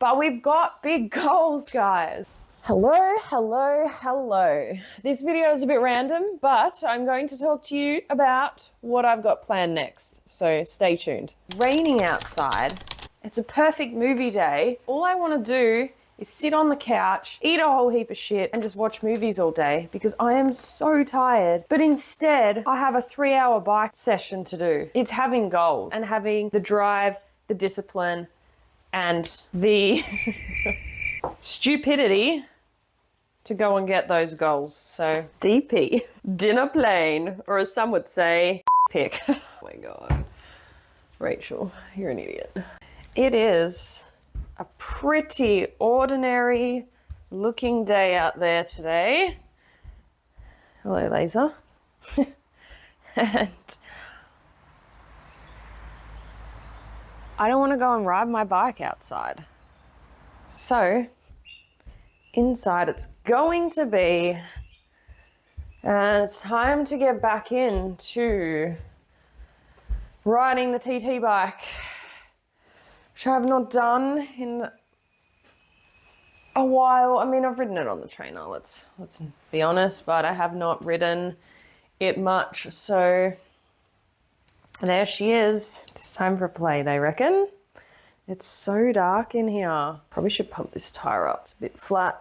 But we've got big goals, guys. Hello, hello, hello. This video is a bit random, but I'm going to talk to you about what I've got planned next. So stay tuned. Raining outside. It's a perfect movie day. All I want to do is sit on the couch, eat a whole heap of shit, and just watch movies all day because I am so tired. But instead, I have a 3-hour bike session to do. It's having goals and having the drive, the discipline, and the stupidity to go and get those goals. So DP, dinner plane, or as some would say, pick. Oh my God. Rachel, you're an idiot. It is a pretty ordinary looking day out there today. Hello, Laser. And I don't want to go and ride my bike outside. So inside it's going to be, and it's time to get back into riding the TT bike, which I have not done in a while. I mean, I've ridden it on the trainer, let's be honest, but I have not ridden it much. So there she is. It's time for play, they reckon. It's so dark in here. Probably should pump this tire up. It's a bit flat.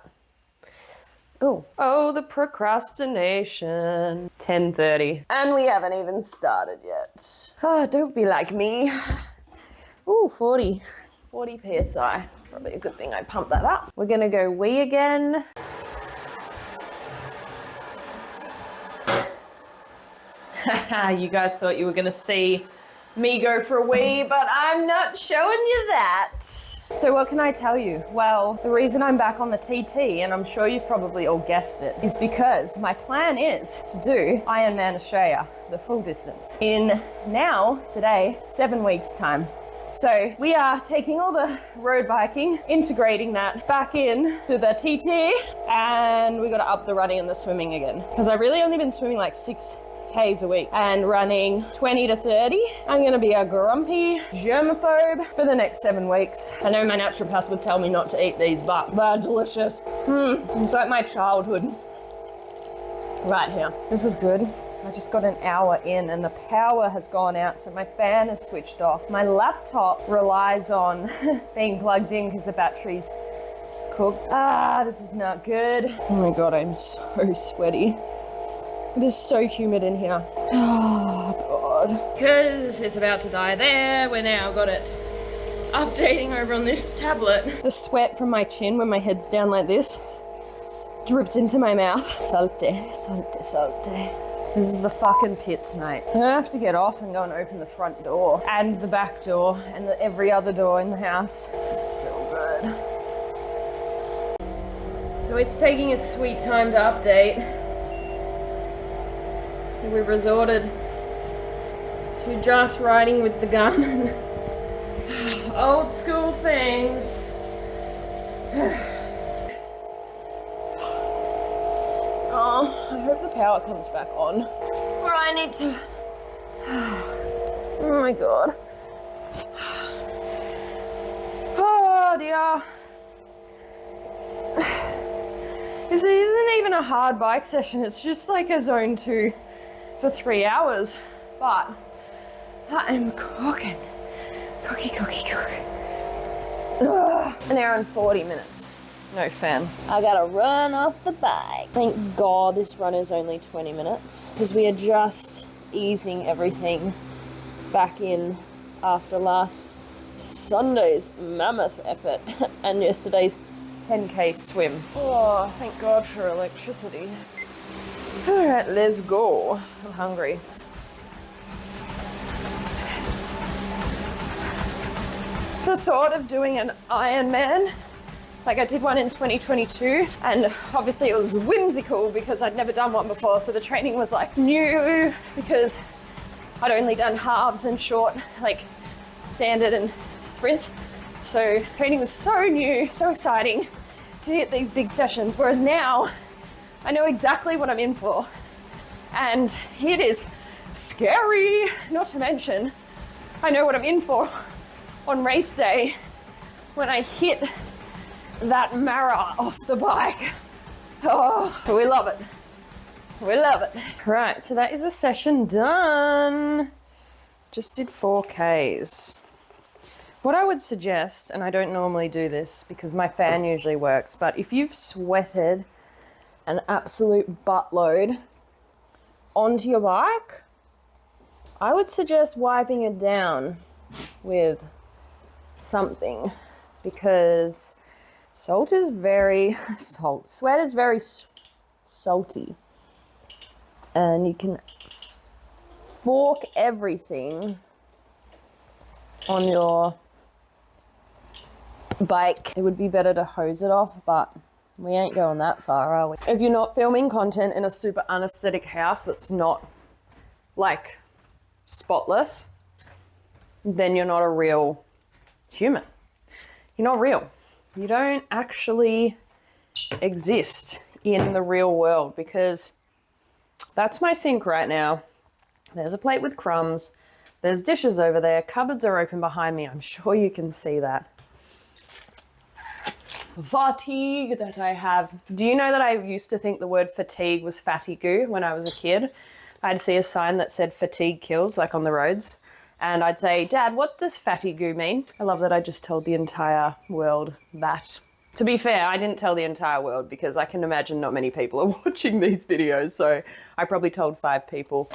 Oh, the procrastination. 10:30. And we haven't even started yet. Oh, don't be like me. Ooh, 40 PSI. Probably a good thing I pumped that up. We're gonna go wee again. You guys thought you were gonna see me go for a wee, but I'm not showing you that. So what can I tell you? Well, the reason I'm back on the TT, and I'm sure you've probably all guessed it, is because my plan is to do Ironman Australia, the full distance, in today, 7 weeks time. So we are taking all the road biking, integrating that back in to the TT, and we got to up the running and the swimming again. Because I've really only been swimming like 6Ks a week and running 20 to 30. I'm going to be a grumpy germaphobe for the next 7 weeks. I know my naturopath would tell me not to eat these, but they're delicious. It's like my childhood right here. This is good. I just got an hour in and the power has gone out, so my fan is switched off. My laptop relies on being plugged in because the battery's cooked. This is not good. Oh my God, I'm so sweaty. It is so humid in here. Oh God. Because it's about to die there. We now got it updating over on this tablet. The sweat from my chin when my head's down like this drips into my mouth. Salte, salte, salte. This is the fucking pits, mate. I have to get off and go and open the front door and the back door and every other door in the house. This is so good. So it's taking its sweet time to update. So we've resorted to just riding with the gun. Old school things. Oh, I hope the power comes back on. Or I need to... Oh my God. Oh dear. This isn't even a hard bike session. It's just like a zone 2 for 3 hours. But I am cooking. Cookie. An hour and 40 minutes. No fan. I gotta run off the bike. Thank God this run is only 20 minutes because we are just easing everything back in after last Sunday's mammoth effort and yesterday's 10K swim. Oh, thank God for electricity. All right, let's go. I'm hungry. The thought of doing an Ironman, like I did one in 2022, and obviously it was whimsical because I'd never done one before, so the training was like new because I'd only done halves and short, like standard and sprints. So training was so new, so exciting to hit these big sessions, whereas now I know exactly what I'm in for, and it is scary, not to mention I know what I'm in for on race day when I hit that Mara off the bike. Oh, we love it. We love it. Right, so that is a session done. Just did 4Ks. What I would suggest, and I don't normally do this because my fan usually works, but if you've sweated an absolute buttload onto your bike, I would suggest wiping it down with something, because sweat is very salty, and you can fork everything on your bike. It would be better to hose it off, but we ain't going that far, are we? If you're not filming content in a super unaesthetic house that's not like spotless, then you're not a real human. You're not real. You don't actually exist in the real world, because that's my sink right now. There's a plate with crumbs. There's dishes over there. Cupboards are open behind me. I'm sure you can see that. Fatigue that I have. Do you know that I used to think the word fatigue was fatigue when I was a kid? I'd see a sign that said fatigue kills, like on the roads. And I'd say, Dad, what does fatigue mean? I love that I just told the entire world that. To be fair, I didn't tell the entire world because I can imagine not many people are watching these videos, so I probably told 5 people.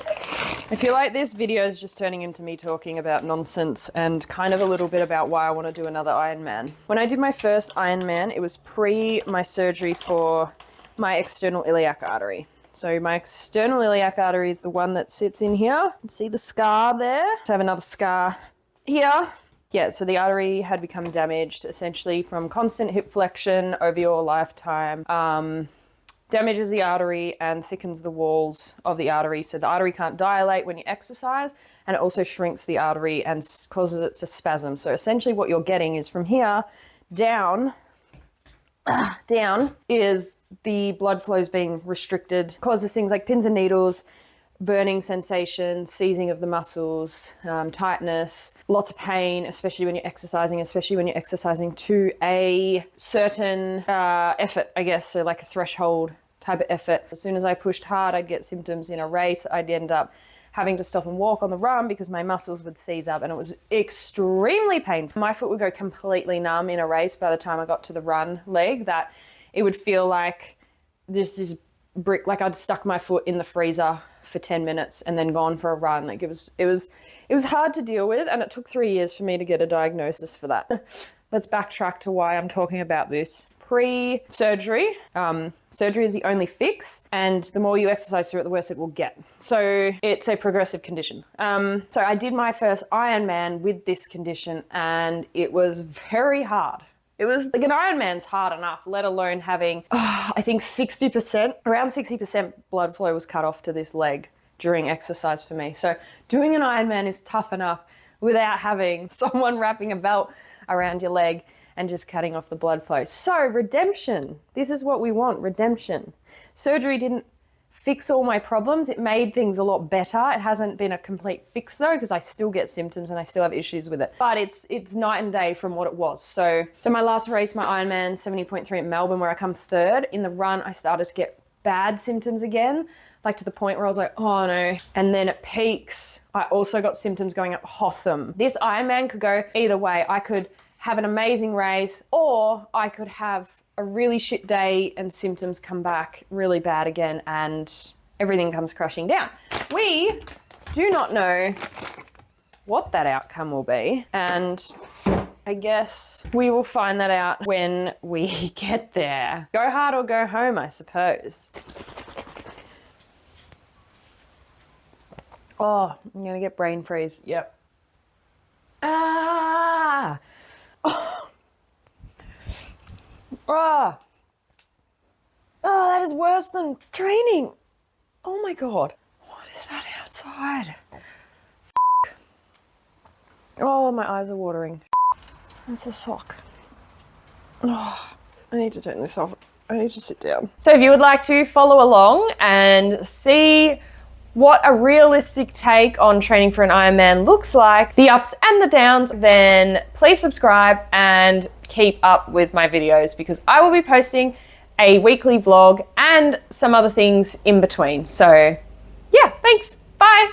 I feel like this video is just turning into me talking about nonsense and kind of a little bit about why I want to do another Ironman. When I did my first Ironman, it was pre my surgery for my external iliac artery. So my external iliac artery is the one that sits in here. See the scar there? I have another scar here. Yeah, so the artery had become damaged essentially from constant hip flexion over your lifetime. Damages the artery and thickens the walls of the artery, so the artery can't dilate when you exercise, and it also shrinks the artery and causes it to spasm. So essentially what you're getting is from here down is the blood flows being restricted, causes things like pins and needles, burning sensation, seizing of the muscles, tightness, lots of pain, especially when you're exercising to a certain effort, I guess, so like a threshold type of effort. As soon as I pushed hard, I'd get symptoms in a race. I'd end up having to stop and walk on the run because my muscles would seize up, and it was extremely painful. My foot would go completely numb in a race by the time I got to the run leg, that it would feel like this brick, like I'd stuck my foot in the freezer for 10 minutes and then gone for a run. Like it was hard to deal with, and it took 3 years for me to get a diagnosis for that. Let's backtrack to why I'm talking about this. Pre-surgery, surgery is the only fix, and the more you exercise through it, the worse it will get. So it's a progressive condition. So I did my first Ironman with this condition, and it was very hard. It was like, an Ironman's hard enough, let alone having, I think around 60% blood flow was cut off to this leg during exercise for me. So doing an Ironman is tough enough without having someone wrapping a belt around your leg and just cutting off the blood flow. So redemption, this is what we want, redemption. Surgery didn't fix all my problems. It made things a lot better. It hasn't been a complete fix though, because I still get symptoms and I still have issues with it. But it's night and day from what it was. So my last race, my Ironman 70.3 at Melbourne, where I come third, in the run, I started to get bad symptoms again, like to the point where I was like, oh no. And then at peaks, I also got symptoms going up Hotham. This Ironman could go either way. I could have an amazing race, or I could have a really shit day and symptoms come back really bad again and everything comes crashing down. We do not know what that outcome will be, and I guess we will find that out when we get there. Go hard or go home, I suppose. Oh, I'm gonna get brain freeze. Yep. Ah! Oh. Oh. Oh, that is worse than training. Oh my God. What is that outside? Oh, my eyes are watering. That's a sock. Oh, I need to turn this off. I need to sit down. So if you would like to follow along and see what a realistic take on training for an Ironman looks like, the ups and the downs, then please subscribe and keep up with my videos because I will be posting a weekly vlog and some other things in between. So yeah, thanks. Bye.